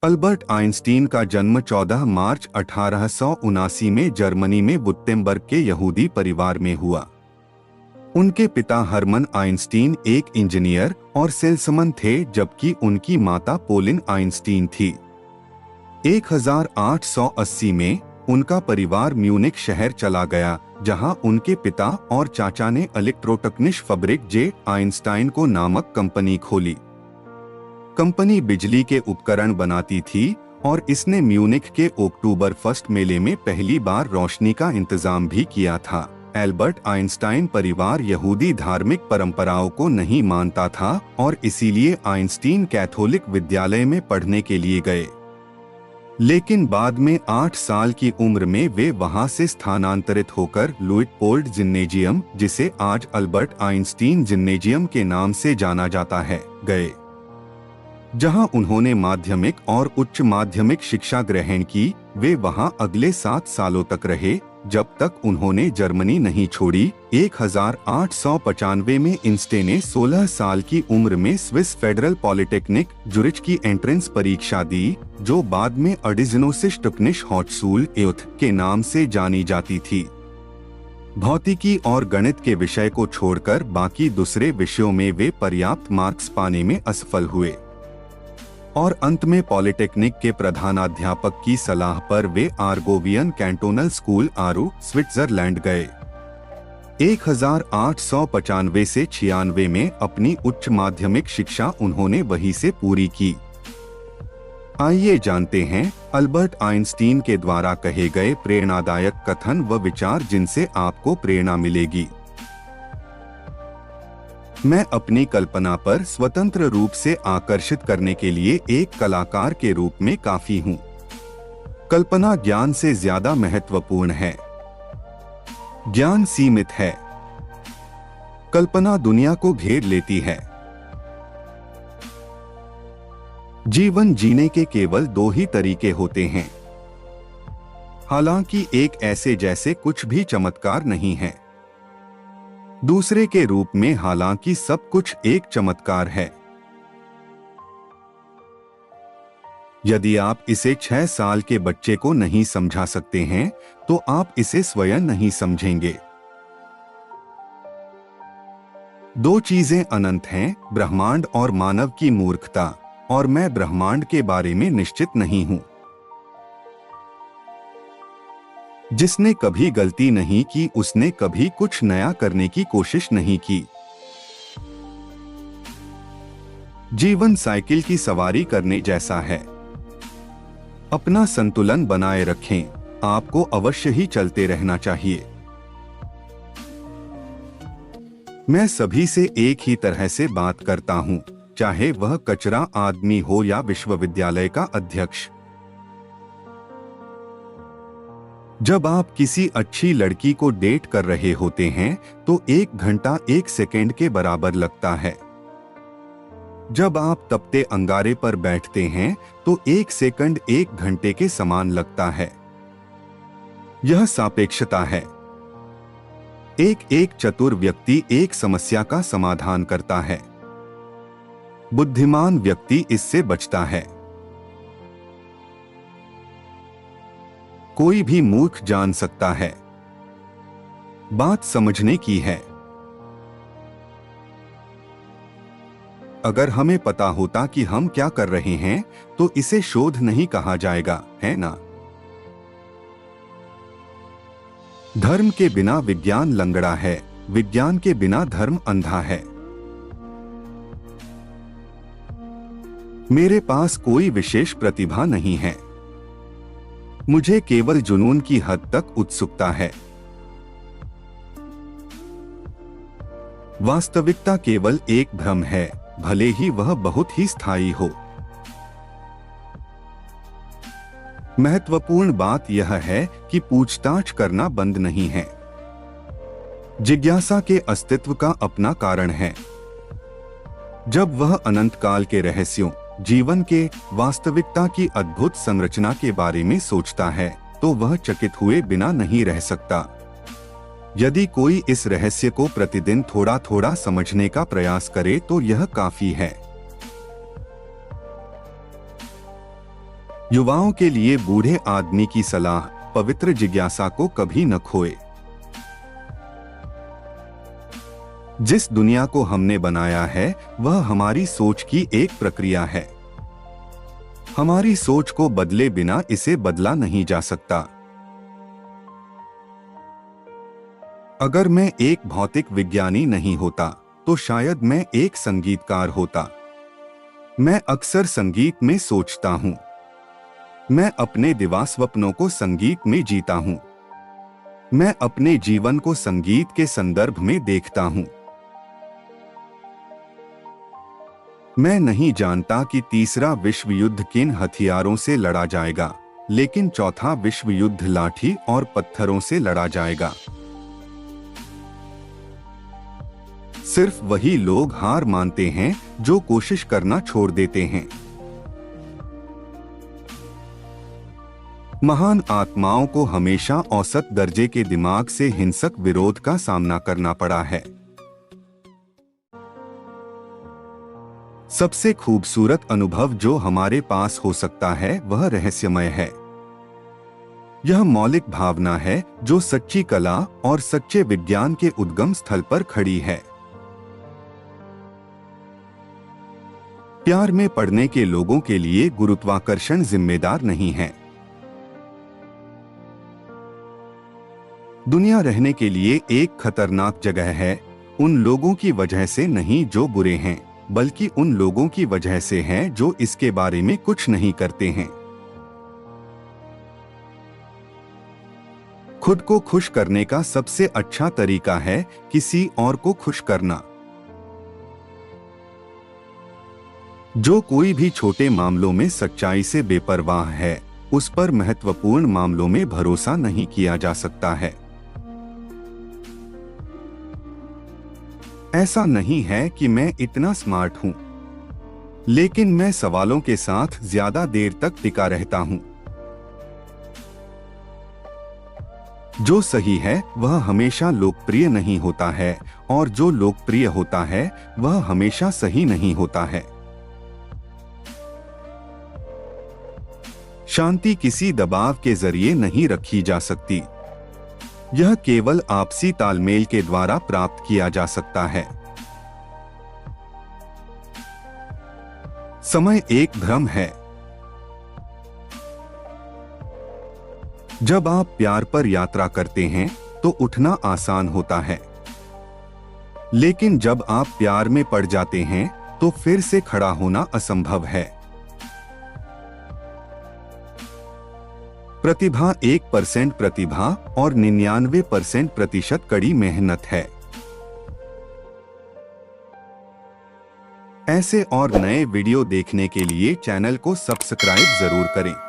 Albert Einstein का जन्म 14 मार्च 1879 में जर्मनी में वुटेम्बर्ग के यहूदी परिवार में हुआ। उनके पिता हरमन आइंस्टीन एक इंजीनियर और सेल्समैन थे, जबकि उनकी माता पोलिन आइंस्टीन थी। 1880 में उनका परिवार म्यूनिख शहर चला गया, जहां उनके पिता और चाचा ने इलेक्ट्रोटेक्निश फैब्रिक जे आइंस्टाइन को नामक कंपनी खोली। कंपनी बिजली के उपकरण बनाती थी और इसने म्यूनिख के अक्टूबर फर्स्ट मेले में पहली बार रोशनी का इंतजाम भी किया था। एल्बर्ट आइंस्टाइन परिवार यहूदी धार्मिक परंपराओं को नहीं मानता था और इसीलिए आइंस्टीन कैथोलिक विद्यालय में पढ़ने के लिए गए, लेकिन बाद में 8 साल की उम्र में वे वहां से स्थानांतरित होकर लुइटपोल्ड जिम्नेजियम, जिसे आज अल्बर्ट आइंस्टीन जिम्नेजियम के नाम से जाना जाता है, गए, जहां उन्होंने माध्यमिक और उच्च माध्यमिक शिक्षा ग्रहण की। वे वहां अगले 7 सालों तक रहे, जब तक उन्होंने जर्मनी नहीं छोड़ी। 1895 में इंस्टे ने 16 साल की उम्र में स्विस फेडरल पॉलिटेक्निक जुरिच की एंट्रेंस परीक्षा दी, जो बाद में अडिजनोसिस हॉटसूल एथ के नाम से जानी जाती थी। भौतिकी और गणित के विषय को छोड़कर बाकी दूसरे विषयों में वे पर्याप्त मार्क्स पाने में असफल हुए और अंत में पॉलिटेक्निक के प्रधानाध्यापक की सलाह पर वे आर्गोवियन कैंटोनल स्कूल आरू, स्विट्जरलैंड गए। 1895 से 96 में अपनी उच्च माध्यमिक शिक्षा उन्होंने वहीं से पूरी की। आइए जानते हैं अल्बर्ट आइंस्टीन के द्वारा कहे गए प्रेरणादायक कथन व विचार जिनसे आपको प्रेरणा मिलेगी। मैं अपनी कल्पना पर स्वतंत्र रूप से आकर्षित करने के लिए एक कलाकार के रूप में काफी हूँ। कल्पना ज्ञान से ज्यादा महत्वपूर्ण है। ज्ञान सीमित है। कल्पना दुनिया को घेर लेती है। जीवन जीने के केवल 2 ही तरीके होते हैं। हालांकि एक ऐसे जैसे कुछ भी चमत्कार नहीं है। दूसरे के रूप में हालांकि सब कुछ एक चमत्कार है। यदि आप इसे 6 साल के बच्चे को नहीं समझा सकते हैं, तो आप इसे स्वयं नहीं समझेंगे। 2 चीजें अनंत हैं, ब्रह्मांड और मानव की मूर्खता, और मैं ब्रह्मांड के बारे में निश्चित नहीं हूं। जिसने कभी गलती नहीं की, उसने कभी कुछ नया करने की कोशिश नहीं की। जीवन साइकिल की सवारी करने जैसा है। अपना संतुलन बनाए रखें, आपको अवश्य ही चलते रहना चाहिए। मैं सभी से एक ही तरह से बात करता हूं, चाहे वह कचरा आदमी हो या विश्वविद्यालय का अध्यक्ष। जब आप किसी अच्छी लड़की को डेट कर रहे होते हैं, तो 1 घंटा 1 सेकेंड के बराबर लगता है। जब आप तपते अंगारे पर बैठते हैं, तो 1 सेकंड 1 घंटे के समान लगता है। यह सापेक्षता है। एक चतुर व्यक्ति एक समस्या का समाधान करता है। बुद्धिमान व्यक्ति इससे बचता है। कोई भी मूर्ख जान सकता है। बात समझने की है। अगर हमें पता होता कि हम क्या कर रहे हैं, तो इसे शोध नहीं कहा जाएगा, है ना? धर्म के बिना विज्ञान लंगड़ा है, विज्ञान के बिना धर्म अंधा है। मेरे पास कोई विशेष प्रतिभा नहीं है। मुझे केवल जुनून की हद तक उत्सुकता है। वास्तविकता केवल एक भ्रम है, भले ही वह बहुत ही स्थायी हो। महत्वपूर्ण बात यह है कि पूछताछ करना बंद नहीं है। जिज्ञासा के अस्तित्व का अपना कारण है। जब वह अनंत काल के रहस्यों, जीवन के, वास्तविकता की अद्भुत संरचना के बारे में सोचता है, तो वह चकित हुए बिना नहीं रह सकता। यदि कोई इस रहस्य को प्रतिदिन थोड़ा थोड़ा समझने का प्रयास करे, तो यह काफी है। युवाओं के लिए बूढ़े आदमी की सलाह, पवित्र जिज्ञासा को कभी न खोए। जिस दुनिया को हमने बनाया है वह हमारी सोच की एक प्रक्रिया है। हमारी सोच को बदले बिना इसे बदला नहीं जा सकता। अगर मैं एक भौतिक विज्ञानी नहीं होता तो शायद मैं एक संगीतकार होता। मैं अक्सर संगीत में सोचता हूं। मैं अपने दिवास्वप्नों को संगीत में जीता हूं। मैं अपने जीवन को संगीत के संदर्भ में देखता हूं। मैं नहीं जानता कि तीसरा विश्व युद्ध किन हथियारों से लड़ा जाएगा, लेकिन चौथा विश्व युद्ध लाठी और पत्थरों से लड़ा जाएगा। सिर्फ वही लोग हार मानते हैं जो कोशिश करना छोड़ देते हैं। महान आत्माओं को हमेशा औसत दर्जे के दिमाग से हिंसक विरोध का सामना करना पड़ा है। सबसे खूबसूरत अनुभव जो हमारे पास हो सकता है वह रहस्यमय है। यह मौलिक भावना है जो सच्ची कला और सच्चे विज्ञान के उद्गम स्थल पर खड़ी है। प्यार में पड़ने के लोगों के लिए गुरुत्वाकर्षण जिम्मेदार नहीं है। दुनिया रहने के लिए एक खतरनाक जगह है, उन लोगों की वजह से नहीं जो बुरे हैं, बल्कि उन लोगों की वजह से हैं जो इसके बारे में कुछ नहीं करते हैं। खुद को खुश करने का सबसे अच्छा तरीका है किसी और को खुश करना। जो कोई भी छोटे मामलों में सच्चाई से बेपरवाह है, उस पर महत्वपूर्ण मामलों में भरोसा नहीं किया जा सकता है। ऐसा नहीं है कि मैं इतना स्मार्ट हूं, लेकिन मैं सवालों के साथ ज्यादा देर तक टिका रहता हूं। जो सही है वह हमेशा लोकप्रिय नहीं होता है, और जो लोकप्रिय होता है वह हमेशा सही नहीं होता है। शांति किसी दबाव के जरिए नहीं रखी जा सकती। यह केवल आपसी तालमेल के द्वारा प्राप्त किया जा सकता है। समय एक भ्रम है। जब आप प्यार पर यात्रा करते हैं तो उठना आसान होता है, लेकिन जब आप प्यार में पड़ जाते हैं तो फिर से खड़ा होना असंभव है। प्रतिभा 1% प्रतिभा और 99% प्रतिशत कड़ी मेहनत है। ऐसे और नए वीडियो देखने के लिए चैनल को सब्सक्राइब जरूर करें।